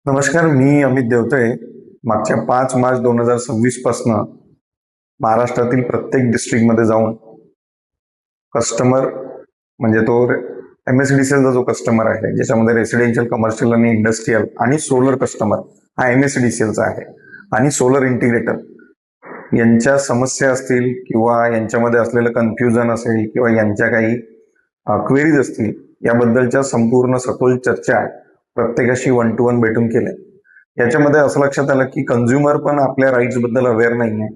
नमस्कार, मी अमित देवतळे. मागच्या 5 मार्च 2026 पासनं महाराष्ट्रातील प्रत्येक डिस्ट्रिक्टमध्ये जाऊन कस्टमर म्हणजे तो MSCDCLचा जो कस्टमर आहे, ज्याच्यामध्ये रेसिडेन्शियल, कमर्शियल आणि इंडस्ट्रीयल आणि सोलर कस्टमर हा MSCDCLचा आहे आणि सोलर इंटिग्रेटर यांच्या समस्या असतील किंवा यांच्यामध्ये असलेलं कन्फ्युजन असेल किंवा यांच्या काही क्वेरीज असतील याबद्दलच्या संपूर्ण सखोल चर्चा प्रत्येकाशी 1 to 1 भेटून केल्या. याच्यामध्ये असं लक्षात आलं की कन्झ्युमर पण आपल्या राईट्स बद्दल अवेअर नाही आहे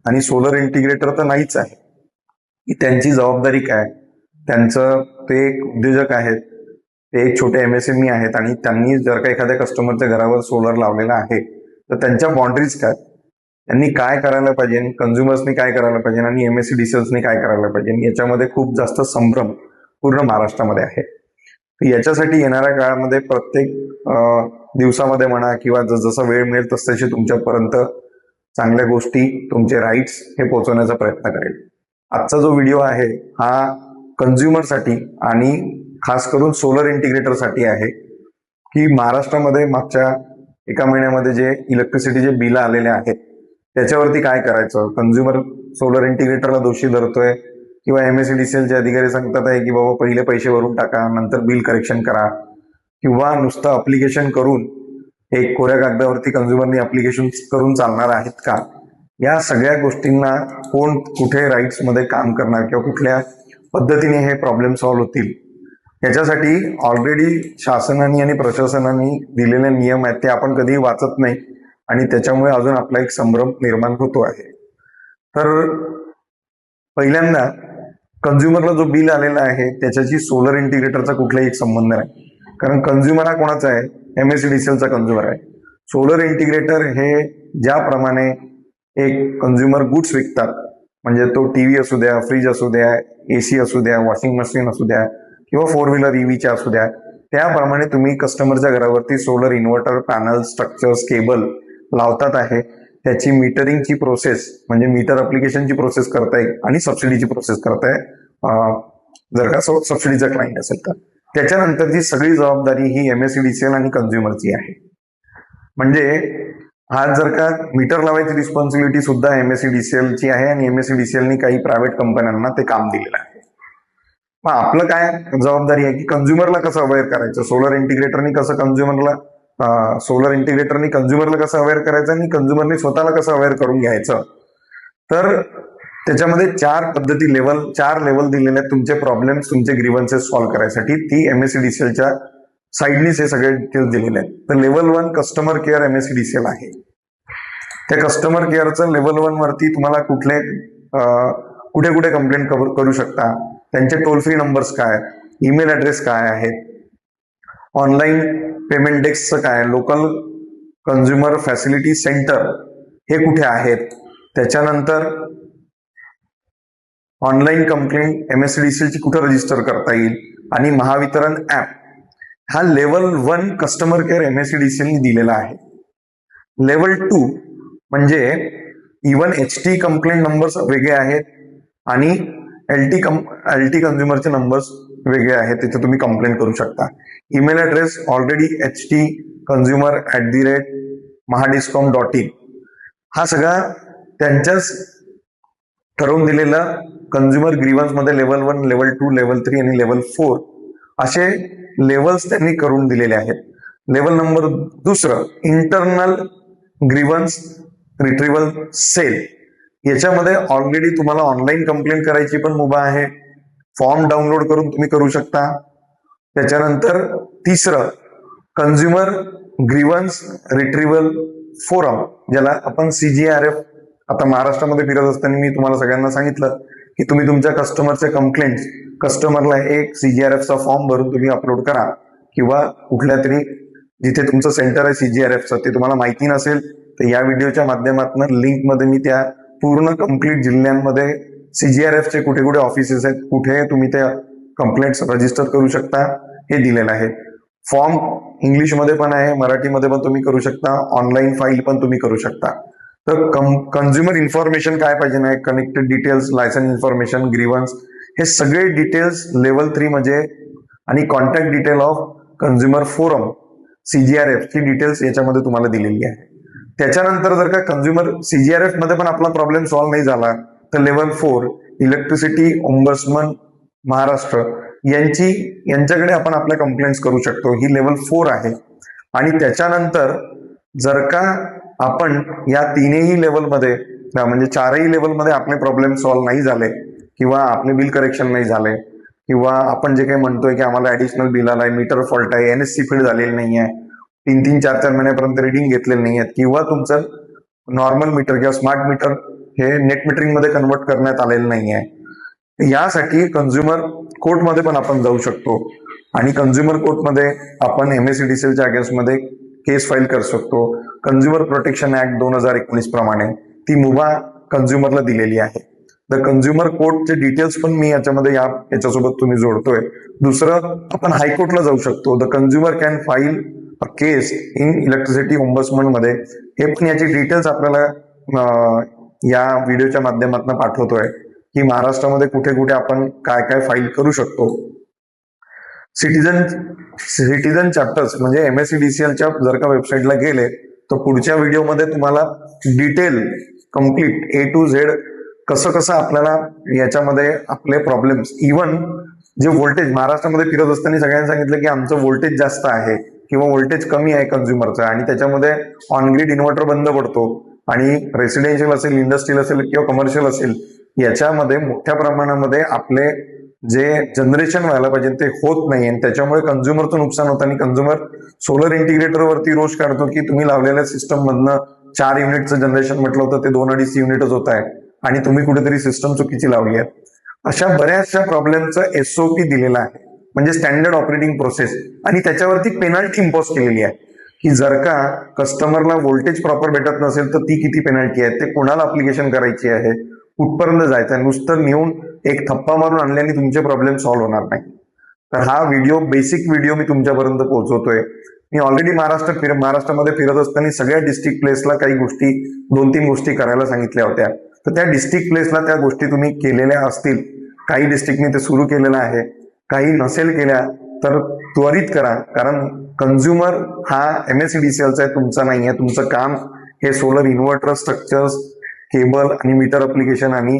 आणि सोलर इंटिग्रेटर तर नाहीच आहे की त्यांची जबाबदारी काय. त्यांचं ते एक उद्योजक आहेत, ते एक छोटे MSME आहेत आणि त्यांनी जर का एखाद्या कस्टमरच्या घरावर सोलर लावलेला आहे तर त्यांच्या बाउंड्रीज काय, त्यांनी काय करायला पाहिजे, कन्झ्युमर्सनी काय करायला पाहिजे आणि MSCDCLनी काय करायला पाहिजे, याच्यामध्ये खूप जास्त संभ्रम पूर्ण महाराष्ट्रामध्ये आहे. याच्यासाठी येणाऱ्या काळामध्ये प्रत्येक दिवसामध्ये म्हणा किंवा जसा वेळ मिळेल तसतशी तुमच्यापर्यंत चांगल्या गोष्टी, तुमचे राईट्स हे पोहोचवण्याचा प्रयत्न करेल. आजचा जो व्हिडिओ आहे हा कन्झ्युमरसाठी आणि खास करून सोलर इंटिग्रेटरसाठी आहे की महाराष्ट्रामध्ये मागच्या एका महिन्यामध्ये जे इलेक्ट्रिसिटीचे बिल आलेले आहेत त्याच्यावरती काय करायचं. कन्झ्युमर सोलर इंटिग्रेटरला दोषी धरतोय किंवा MSCDCLचे अधिकारी सांगतात आहे की बाबा पहिले पैसे भरून टाका, नंतर बिल करेक्शन करा, किंवा नुसतं अप्लिकेशन करून एक कोऱ्या कागदावरती कन्झ्युमरनी अप्लिकेशन करून चालणार आहेत का. या सगळ्या गोष्टींना कोण कुठे राईट्समध्ये काम करणार किंवा कुठल्या पद्धतीने हे प्रॉब्लेम सॉल्व्ह होतील याच्यासाठी ऑलरेडी शासनाने आणि प्रशासनाने दिलेले नियम आहेत ते आपण कधीही वाचत नाही आणि त्याच्यामुळे अजून आपला एक संभ्रम निर्माण होतो आहे. तर पहिल्यांदा कन्झ्युमरला जो बिल आलेला आहे त्याच्याशी सोलर इंटिग्रेटरचा कुठलाही एक संबंध नाही, कारण कन्झ्युमर हा कोणाचा आहे, MSCDCLचा कन्झ्युमर आहे. सोलर इंटिग्रेटर हे ज्याप्रमाणे एक कन्झ्युमर गुड्स विकतात, म्हणजे तो TV असू द्या, फ्रीज असू द्या, AC असू द्या, वॉशिंग मशीन असू द्या किंवा 4 व्हीलर EVच्या असू द्या, त्याप्रमाणे तुम्ही कस्टमरच्या घरावरती solar inverter, panel, structures, cable लावतात आहे. त्याची मीटरिंगची प्रोसेस म्हणजे मीटर अप्लिकेशनची प्रोसेस करताय आणि सबसिडीची प्रोसेस करताय जर का सबसिडीचा क्लायंट असेल तर. त्याच्यानंतरची सगळी जबाबदारी ही MSCDCL आणि कन्झ्युमरची आहे. म्हणजे आज जर का मीटर लावायची रिस्पॉन्सिबिलिटी सुद्धा MSCDCLची आहे आणि MSCDCLनी काही प्रायव्हेट कंपन्यांना ते काम दिलेलं आहे. मग आपलं काय जबाबदारी आहे की कन्झ्युमरला कसं अवेअर करायचं, सोलर इंटिग्रेटरनी कन्झ्युमरला कसं अवेअर करायचं आणि कन्झ्युमरनी स्वतःला कसं अवेअर करून घ्यायचं. तर त्याच्यामध्ये 4 लेवल दिलेले आहेत तुमचे प्रॉब्लेम्स, तुमचे ग्रीव्हन्सेस सॉल्व्ह करायसाठी. ती MSCDCLच्या साईडनीच हे सगळे डिटेल्स दिलेले आहेत. तर लेवल 1 कस्टमर केअर MSCDCL आहे. त्या कस्टमर केअरचं लेवल 1 वरती तुम्हाला कुठे कुठे कंप्लेंट करू शकता, त्यांचे टोल फ्री नंबर्स काय, ईमेल ऍड्रेस काय आहेत, ऑनलाईन पेमेंट डेस्कचं काय, लोकल कन्झ्युमर फॅसिलिटी सेंटर हे कुठे आहेत, त्याच्यानंतर ऑनलाईन कंप्लेंट MSCDCLची कुठे रजिस्टर करता येईल आणि महावितरण ऍप. हा लेवल 1 कस्टमर केअर MSCDCLनी दिलेला आहे. लेवल 2 म्हणजे इव्हन HT कंप्लेंट नंबर्स वेगळे आहेत आणि LT कन्झ्युमरचे नंबर्स वेगळे आहेत, तिथे तुम्ही कंप्लेंट करू शकता. ईमेल ऍड्रेस ऑलरेडी htconsumer@mahadiscom.in हा सगळा त्यांच्याच ठरवून दिलेला कन्झ्युमर ग्रीव्हन्स मध्ये लेवल 1, लेवल 2, लेवल 3 आणि लेवल 4 असे लेवल्स त्यांनी करून दिलेले आहेत. Level number 2 internal grievance retrieval cell. याच्यामध्ये ऑलरेडी तुम्हाला ऑनलाईन कंप्लेंट करायची पण मुभा आहे, फॉर्म डाउनलोड करून तुम्ही करू शकता. त्याच्यानंतर 3 कन्झ्युमर ग्रीव्हन्स रिट्रीव्हल फोरम, ज्याला आपण CGRF. आता महाराष्ट्रामध्ये फिरत असताना मी तुम्हाला सगळ्यांना सांगितलं की तुम्ही तुमच्या कस्टमरचे कंप्लेंट कस्टमरला एक CGRFचा फॉर्म भरून तुम्ही अपलोड करा, किंवा कुठल्या तरी जिथे तुमचं सेंटर आहे CGRFचं ते तुम्हाला माहिती नसेल तर या व्हिडिओच्या माध्यमातून लिंक मध्ये मी त्या पूर्ण कंप्लीट जिल्ह्यांमध्ये CGRFचे कुठे कुठे ऑफिसेस आहेत, कुठे तुम्ही त्या कंप्लेंट्स रजिस्टर करू शकता हे दिलेलं आहे. फॉर्म इंग्लिशमध्ये पण आहे, मराठीमध्ये पण तुम्ही करू शकता, ऑनलाईन फाईल पण तुम्ही करू शकता. तर कन्झ्युमर इन्फॉर्मेशन काय पाहिजे नाही, connected details, licence information, grievance, हे सगळे डिटेल्स लेवल 3 म्हणजे आणि contact detail of consumer forum CGRF ची डिटेल्स याच्यामध्ये तुम्हाला दिलेली आहे. त्याच्यानंतर जर का कंझ्युमर CGRF मध्ये पण आपला प्रॉब्लेम सॉल्व्ह नाही झाला तर लेवल 4 इलेक्ट्रिसिटी ओम्बड्समन महाराष्ट्र यांच्याकडे आपण आपल्या कंप्लेंट्स करू शकतो. ही लेवल 4 आहे. आणि त्याच्यानंतर जर का आपण या तीनही लेवलमध्ये म्हणजे चारही लेवलमध्ये आपले प्रॉब्लेम सॉल्व्ह नाही झाले किंवा आपले बिल करेक्शन नाही झाले किंवा आपण जे काही म्हणतोय की आम्हाला ऍडिशनल बिल आलाय, मीटर फॉल्ट आहे, NSC फील्ड झालेली नाही आहे, 3-3, 4-4 महिन्यापर्यंत रिडिंग घेतलेले नाही आहेत किंवा तुमचं नॉर्मल मीटर किंवा स्मार्ट मीटर हे नेट मीटरिंग मध्ये कन्वर्ट करण्यात आलेलं नाही आहे, यासाठी कंझ्युमर कोर्टमध्ये पण आपण जाऊ शकतो. आणि कंझ्युमर कोर्टमध्ये आपण MSEDCLच्या अगेन्स्टमध्ये केस फाईल करू शकतो. कंझ्युमर प्रोटेक्शन ऍक्ट 2019 प्रमाणे ती मुभा कंझ्युमरला दिलेली आहे. द कंझ्युमर कोर्टचे डिटेल्स पण मी याच्यासोबत तुम्ही जोडतोय. दुसरं, आपण हायकोर्टला जाऊ शकतो. The consumer can file a case in electricity ombudsman मध्ये, हे पण याची डिटेल्स आपल्याला या व्हिडिओच्या माध्यमातून पाठवतोय की महाराष्ट्रामध्ये कुठे कुठे आपण काय काय फाईल करू शकतो. सिटीजन चॅप्टर्स म्हणजे MSEDCLच्या जर का वेबसाईटला गेले तर पुढच्या व्हिडिओमध्ये तुम्हाला detail complete A to Z कसं आपल्याला याच्यामध्ये आपले प्रॉब्लेम्स, इव्हन जे व्होल्टेज महाराष्ट्रामध्ये फिरत असताना सगळ्यांनी सांगितलं की आमचं व्होल्टेज जास्त आहे किंवा व्होल्टेज कमी आहे कंझ्युमरचं आणि त्याच्यामध्ये ऑनग्रीड इन्व्हर्टर बंद पडतो आणि रेसिडेन्शियल असेल, इंडस्ट्रियल असेल किंवा कमर्शियल असेल याच्यामध्ये मोठ्या प्रमाणामध्ये आपले जे जनरेशन व्हायला पाहिजे ते होत नाही आणि त्याच्यामुळे कंझ्युमरचं नुकसान होतं आणि कंझ्युमर सोलर इंटिग्रेटरवरती रोष काढतो की तुम्ही लावलेल्या सिस्टम मधनं 4 युनिटचं जनरेशन म्हटलं होतं ते 2-2.5 युनिटच होत आहे आणि तुम्ही कुठेतरी सिस्टम चुकीची लावली आहे. अशा बऱ्याचशा प्रॉब्लेमचं SOP दिलेलं आहे, म्हणजे स्टँडर्ड ऑपरेटिंग प्रोसेस, आणि त्याच्यावरती पेनल्टी इम्पोज केलेली आहे की जर का कस्टमरला व्होल्टेज प्रॉपर भेटत नसेल तर ती किती पेनल्टी आहे, ते कोणाला अप्लिकेशन करायची आहे, कुठपर्यंत जायचं आहे. नुसतं नेऊन एक थप्पा मारून आणल्याने तुमचे प्रॉब्लेम सॉल्व्ह होणार नाही. तर हा बेसिक व्हिडिओ मी तुमच्यापर्यंत पोहोचवतोय. मी ऑलरेडी महाराष्ट्रामध्ये फिरत असताना सगळ्या डिस्ट्रिक्ट प्लेसला काही गोष्टी 2-3 गोष्टी करायला सांगितल्या होत्या. तर त्या डिस्ट्रिक्ट प्लेसला त्या गोष्टी तुम्ही केलेल्या असतील, काही डिस्ट्रिक्टने ते सुरू केलेलं आहे, काही नसेल केल्या तर त्वरित करा. कारण कंझ्युमर हा MSEDCLचा आहे, तुमचा नाही आहे. तुमचं काम हे सोलर इन्व्हर्टर स्ट्रक्चर्स, केबल आणि मीटर अप्लिकेशन आणि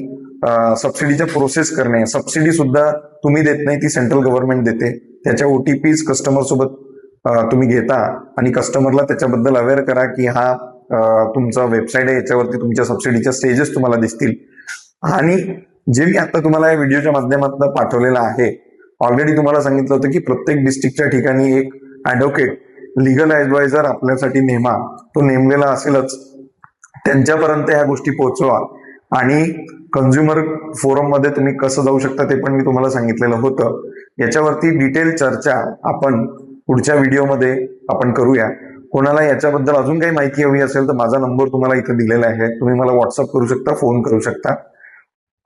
सबसिडीच्या प्रोसेस करणे. सबसिडी सुद्धा तुम्ही देत नाही, ती सेंट्रल गव्हर्नमेंट देते. त्याच्या OTPs कस्टमर सोबत तुम्ही घेता आणि कस्टमरला त्याच्याबद्दल अवेअर करा की हा तुमचा वेबसाईट आहे, याच्यावरती तुमच्या सबसिडीच्या स्टेजेस तुम्हाला दिसतील. आणि जे मी आता तुम्हाला या व्हिडिओच्या माध्यमातून पाठवलेलं आहे, ऑलरेडी तुम्हाला सांगितलं होतं की प्रत्येक डिस्ट्रिक्टच्या ठिकाणी एक ऍडव्होकेट, लिगल ऍडवायझर आपल्यासाठी नेमा, तो नेमलेला असेलच. त्यांच्यापर्यंत ह्या गोष्टी पोहोचवा. आणि कंझ्युमर फोरम मध्ये तुम्ही कसं जाऊ शकता ते पण मी तुम्हाला सांगितलेलं होतं. याच्यावरती डिटेल चर्चा आपण पुढच्या व्हिडिओमध्ये आपण करूया. कोणाला याच्याबद्दल अजून काही माहिती हवी असेल तर माझा नंबर तुम्हाला इथे दिलेला आहे, तुम्ही मला व्हॉट्सअप करू शकता, फोन करू शकता.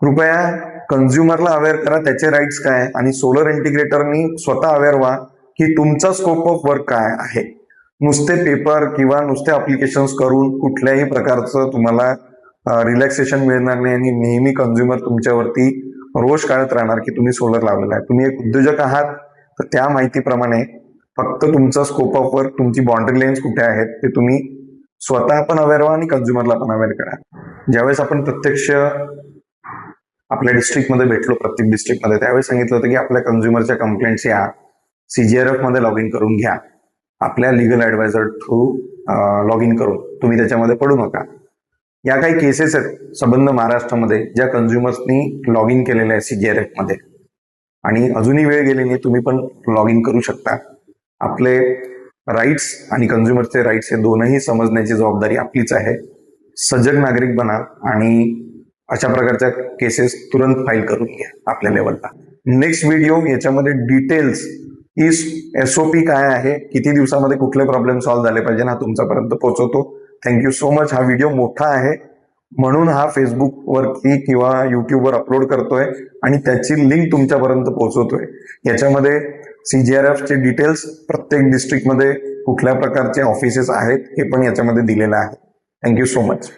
कृपया कंझ्युमरला अवेअर करा त्याचे राईट्स काय, आणि सोलर इंटिग्रेटरनी स्वतः अवेअर व्हा की तुमचा स्कोप ऑफ वर्क काय आहे. नुसते पेपर किंवा नुसते अप्लिकेशन्स करून कुठल्याही प्रकारचं तुम्हाला रिलॅक्सेशन मिळणार नाही आणि नेहमी कंझ्युमर तुमच्यावरती रोष काढत राहणार की तुम्ही सोलर लावलेला आहे. तुम्ही एक उद्योजक आहात तर त्या माहितीप्रमाणे फक्त तुमचा स्कोप ऑफ वर्क, तुमची बाउंड्री लाईन्स कुठे आहेत ते तुम्ही स्वतः पण अवेअर व्हा आणि कंझ्युमरला पण अवेअर करा. ज्यावेळेस आपण प्रत्यक्ष आपल्या डिस्ट्रिक्टमध्ये भेटलो, प्रत्येक डिस्ट्रिक्टमध्ये, त्यावेळेस सांगितलं होतं की आपल्या कंझ्युमरच्या कंप्लेंट्स या CGRF मध्ये लॉग इन करून घ्या, आपल्या legal adviser through log in करून. तुम्ही त्याच्यामध्ये पडू नका. या काही केसेस आहेत संबंध महाराष्ट्रामध्ये ज्या कंझ्युमर्सनी लॉग इन केलेल्या आहे CGRF मध्ये, आणि अजूनही वेळ गेली नाही, तुम्ही पण लॉग इन करू शकता. आपले राईट्स आणि कंझ्युमरचे राईट्स हे दोनही समजण्याची जबाबदारी आपलीच आहे. सजग नागरिक बना आणि अशा प्रकारच्या केसेस तुरंत फाईल करून घ्या आपल्या लेवलला. नेक्स्ट व्हिडिओ याच्यामध्ये डिटेल्स SOP काय आहे, किती दिवसामध्ये कुठले प्रॉब्लेम सॉल्व्ह झाले पाहिजे, हा तुमच्यापर्यंत पोहोचवतो. Thank you so much. हा व्हिडिओ मोठा आहे म्हणून हा फेसबुकवरती किंवा युट्यूबवर अपलोड करतोय आणि त्याची लिंक तुमच्यापर्यंत पोहोचवतोय. याच्यामध्ये CGRFचे डिटेल्स, प्रत्येक डिस्ट्रिक्टमध्ये कुठल्या प्रकारचे ऑफिसेस आहेत हे पण याच्यामध्ये दिलेलं आहे. Thank you so much.